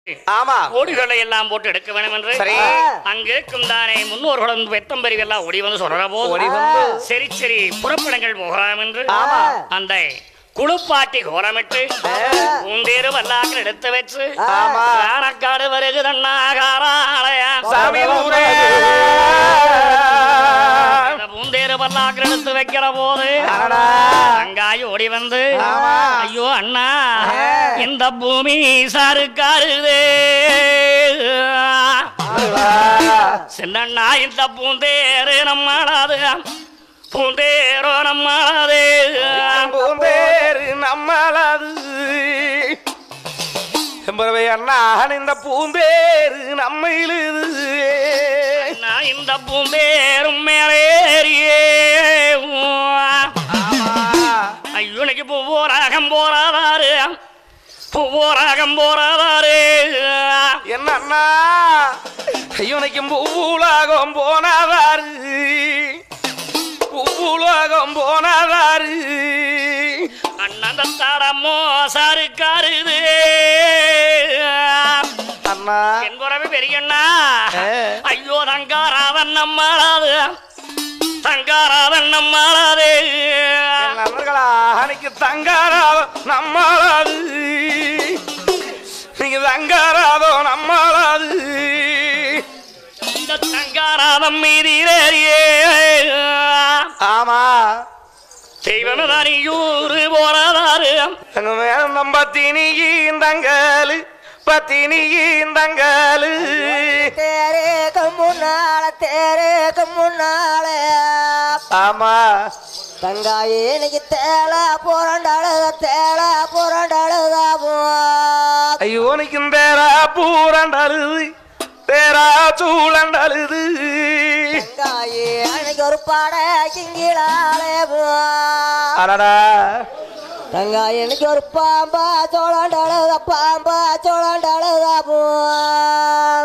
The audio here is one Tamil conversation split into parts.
ஆமா ஓடிகளை எல்லாம் போட்டு எடுக்க வேண்டும் என்று சரி அங்கிருக்கும் தானே முன்னோர்களும் வெத்தம்பரி எல்லாம் ஓடி வந்து சொல்ற போது சரி சரி புறப்படங்கள் போகலாம் என்று அந்த குளிப்பாட்டி கோலமிட்டு உந்தேரு வல்லாக்கள் எடுத்து வச்சு காணக்காடு வருகுது பூந்தேரு வல்லாக்கள் எடுத்து வைக்கிற போது அங்காய் ஓடி வந்து ஐயோ அண்ணா இந்த பூமி சாருக்காருதே சின்னண்ணா இந்த பூந்தேரு நம்மளாது பூந்தேரோ நம்மளாது பூந்தேரு நம்மளாது அண்ணா இந்த பூந்தேரு நம்ம இழுது இந்த பூந்தேரும் மேலேறியே ஐயோனைக்கு பூவோராகம் போறாதாரு பூவோராகம் போறாதாரு என்ன ஐயோனைக்கு பூவுலாகம் போனாதாரு பூவுலாகம் போனாதாரு அண்ணன் தாரம்மோ சாருக்காருது அண்ணா என் குறவு பெரியண்ணா ஐயோ தங்காராதன் நம்மளாது தங்காராதன் நம்மளாது நண்பர்களா அன்னைக்கு தங்காராதோ நம்மளாது நீங்க தங்காராதோ நம்மளாது இந்த தங்காராதம் மீதிரேறியே ஆமா தெய்வனதாரியூரு போறாதாரு அங்க மேலும் நம்ம பத்தினியீந்தங்காலு பத்தினியீந்தங்காலு தேரேக்கு முன்னால ஆமா தங்காயே இன்னைக்கு தேலை புரண்டழுதா ஐயோ நிக்கும் தேரா பூரண்டழுது தேரா சூழண்டழுது தங்காயே அன்னைக்கு ஒரு பாட கிங்கிளாலே அடடா தங்காயே இன்னைக்கு ஒரு பாம்பா சோழண்டழுதா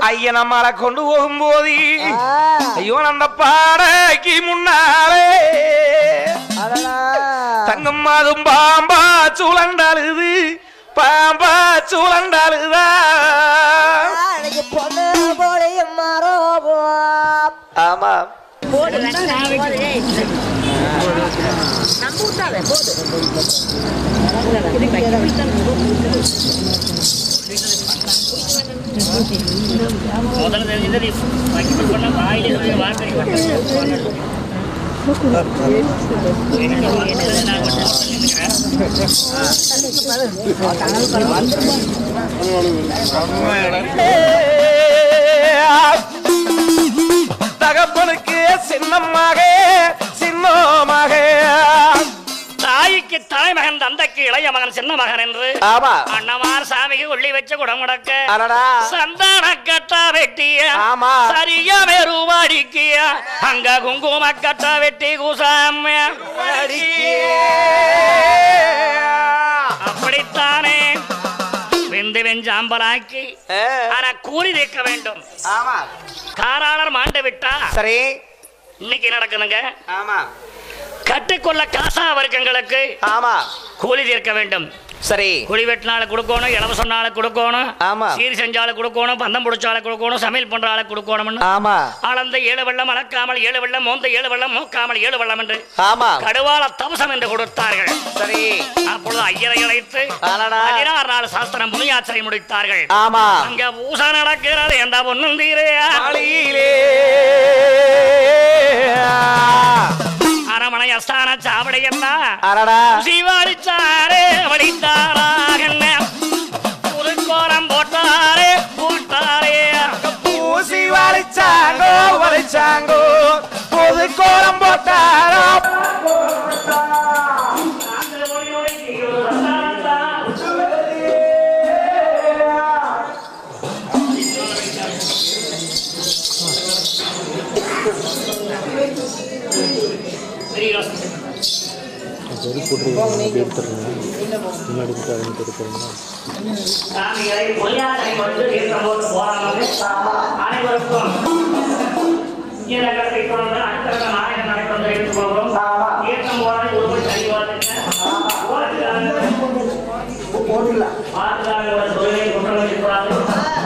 ஐய நம்மளை கொண்டு போகும்போது ஐயோ அந்த பாடைக்கு முன்னாலே தங்கம் அதும் பாம்பா சூழண்டழுது பாம்பா சூழண்டழுதா அன்னைக்கு பொண்ணு போடையும் மாறோ ஆமா முதல்ல தெரிஞ்சது பண்ண வாயில வார்த்தை தகப்பனுக்கு சின்னமாக தாய்க்கு தலைமகன் தந்தைக்கு இளைய மகன் சின்ன மகன் என்று ஆமா அண்ணமார் சாமிக்கு உள்ளி வச்ச குடமுடக்க அடடா சந்தான கட்டா வெட்டிய ஆமா சரியா வெறுவாடிக்கிய அங்க குங்கும கட்டா வெட்டி குசாம அப்படித்தானே வெந்து வெஞ்சாம்பலாக்கி ஆனா கூலி தீர்க்க வேண்டும் ஆமா காராளர் மாண்டு விட்டா சரி இன்னைக்கு நடக்குதுங்க ஆமா கட்டுக்கொள்ள காசா வர்க்கங்களுக்கு ஆமா கூலி தீர்க்க வேண்டும் சரி குழி வெட்டினால கொடுக்கணும் இளவு சொன்னால கொடுக்கணும் ஆமா சீர் செஞ்சால கொடுக்கணும் பந்தம் பிடிச்சால கொடுக்கணும் சமையல் பண்றால கொடுக்கணும் ஆமா அளந்த 7 வெள்ளம் அளக்காமல் 7 வெள்ளம் மோந்த 7 வெள்ளம் மோக்காமல் 7 வெள்ளம் என்று ஆமா கடுவாள தவசம் என்று கொடுத்தார்கள் சரி அப்பொழுது ஐயரை அழைத்து 16 நாள் சாஸ்திரம் முனியாச்சரை முடித்தார்கள் ஆமா அங்க பூசா நடக்கிறது எந்த பொண்ணும் தீரையா அரமனை அஸ்தான சாவடை எல்லாம் சிவாடிச்சாரே வடித்தாராக புதுக்கோரம் போட்டாரே பூசி வலிச்சாங்கோ புதுக்கோரம் போட்டாரோ போட்டுக்கலாம்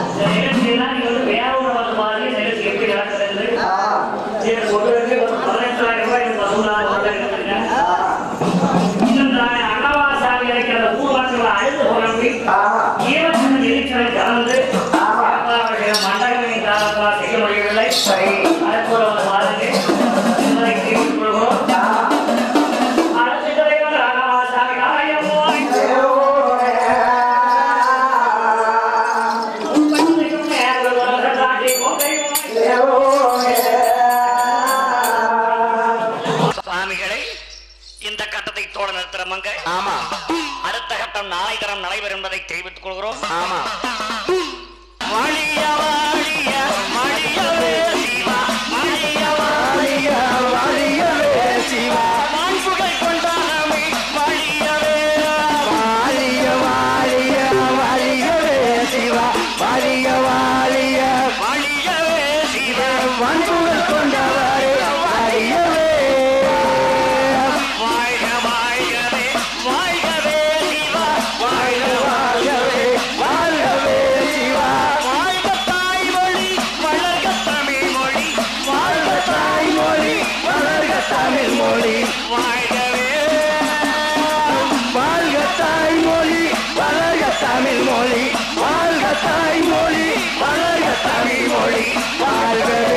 மங்க. ஆமா அடுத்த கட்டம் நாளை தரம் நடைபெறும் என்பதை தெரிவித்துக் கொள்கிறோம். ஆமா வாழிய வாழிய வாழியவே சிவா, வாழிய வாழிய வாழியவே சிவா, வான்புகழ் கொண்டானமே வாழியவே, வாழிய வாழிய வாழியவே சிவா, வாழிய வாழிய வாழியவே சிவா, வான்புகழ் கொண்டவரே வாழியவே. வாழ்க வாழ்கவே வாழ்கவே சிவா, வாழ்க வாழ்கவே வாழ்கவே சிவா, வாழ்க தாய்மொழி வளர்க தமிழ் மொழி, வாழ்க தாய்மொழி வளர்க தமிழ் மொழி, வாழ்கவே வாழ்க தாய்மொழி வளர்க தமிழ் மொழி, வாழ்க தாய்மொழி வளர்க தமிழ் மொழி, வாழ்கவே.